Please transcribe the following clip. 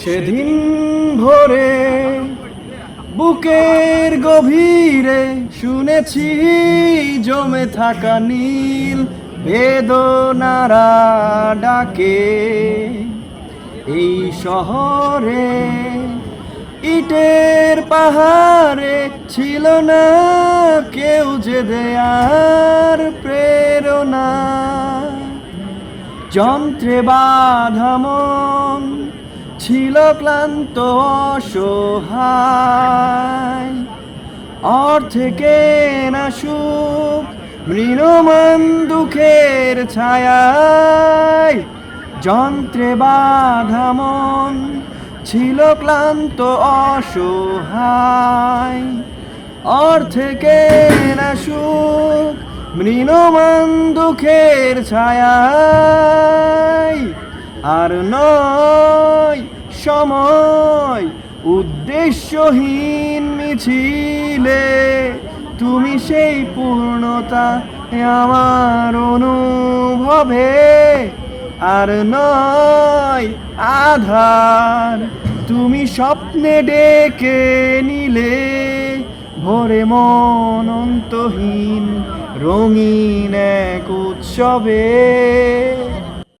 সেদিন ভোরে বুকের গভীরে শুনেছি জমে থাকা নীল বেদনারা ডাকে। এই শহরে ইটের পাহাড়ে ছিল না কেউ যে দেয়ার প্রেরণা। যন্ত্রে বাঁধা মন ছিল ক্লান্ত অসহায়, অর্থে কেনা সুখ মৃণমান দুঃখের ছায়ায়। যন্ত্রে বাঁধা মন ছিল ক্লান্ত অসহায়, অর্থে কেনা সুখ মৃণমান দুঃখের ছায়ায়। আর নয় সময় উদ্দেশ্যহীন মিছিলে, তুমি সেই পূর্ণতা আমার অনুভবে। আর নয় আধার, তুমি স্বপ্নে ডেকে নিলে ভোরে মন অন্তহীন রঙিন এক উৎসবে।